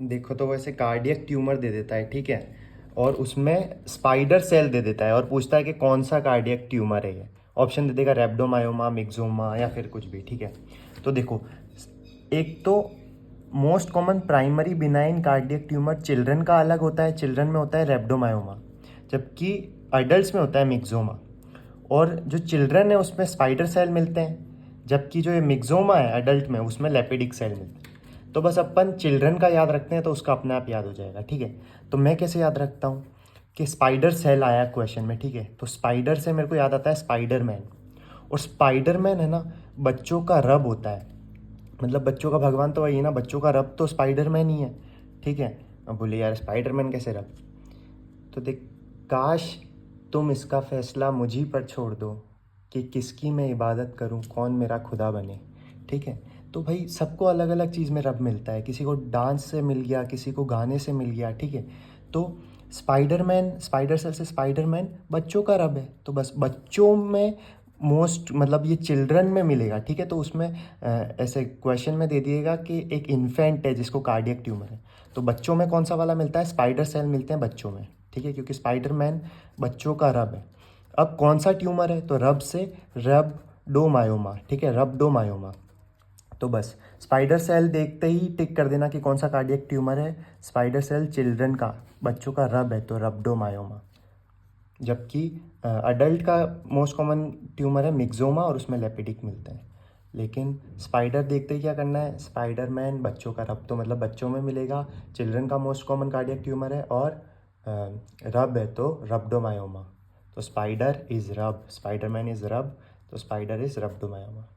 देखो तो वैसे कार्डियक ट्यूमर दे देता है, ठीक है, और उसमें स्पाइडर सेल दे देता है और पूछता है कि कौन सा कार्डियक ट्यूमर है ये। ऑप्शन दे देगा रेब्डोमायोमा, मिक्सोमा या फिर कुछ भी, ठीक है। तो देखो, एक तो most common primary benign cardiac tumour children का अलग होता है, चिल्ड्रन में होता है रेब्डोमायोमा, जबकि अडल्ट में होता है मिक्सोमा। और जो चिल्ड्रन है उसमें स्पाइडर सेल मिलते हैं, जबकि जो ये मिक्सोमा है अडल्ट में उसमें लेपिडिक सेल मिलते हैं। तो बस अपन चिल्ड्रन का याद रखते हैं तो उसका अपने आप याद हो जाएगा, ठीक है। तो मैं कैसे याद रखता हूँ कि स्पाइडर सेल आया क्वेश्चन में, ठीक है, तो स्पाइडर से मेरे को याद आता है स्पाइडर मैन। और स्पाइडर मैन है ना, बच्चों का रब होता है, मतलब बच्चों का भगवान तो वही है ना, बच्चों का रब तो स्पाइडर मैन ही है, ठीक है। अब बोले यार स्पाइडर मैन कैसे रब, तो देख, काश तुम इसका फैसला मुझी पर छोड़ दो कि किसकी मैं इबादत करूं, कौन मेरा खुदा बने, ठीक है। तो भाई सबको अलग अलग चीज़ में रब मिलता है, किसी को डांस से मिल गया, किसी को गाने से मिल गया, ठीक है। तो स्पाइडरमैन, स्पाइडर सेल से स्पाइडरमैन बच्चों का रब है, तो बस बच्चों में मोस्ट, मतलब ये चिल्ड्रन में मिलेगा, ठीक है। तो उसमें ऐसे क्वेश्चन में दे दिएगा कि एक इन्फेंट है जिसको कार्डियक ट्यूमर है, तो बच्चों में कौन सा वाला मिलता है, स्पाइडर सेल मिलते हैं बच्चों में, ठीक है, क्योंकि स्पाइडरमैन बच्चों का रब है। अब कौन सा ट्यूमर है, तो रब से रबडोमायोमा, ठीक है, रबडोमायोमा। तो बस स्पाइडर सेल देखते ही टिक कर देना कि कौन सा कार्डियक ट्यूमर है, स्पाइडर सेल चिल्ड्रन का, बच्चों का रब है तो रबडोमायोमा। जबकि अडल्ट का मोस्ट कॉमन ट्यूमर है मिक्सोमा और उसमें लेपिडिक मिलते हैं। लेकिन स्पाइडर देखते ही क्या करना है, स्पाइडरमैन बच्चों का रब, तो मतलब बच्चों में मिलेगा, चिल्ड्रन का मोस्ट कॉमन कार्डियक ट्यूमर है, और रब है तो रब्डोमायोमा। तो स्पाइडर इज़ रब, स्पाइडरमैन इज़ रब, तो स्पाइडर इज़ रब्डोमायोमा।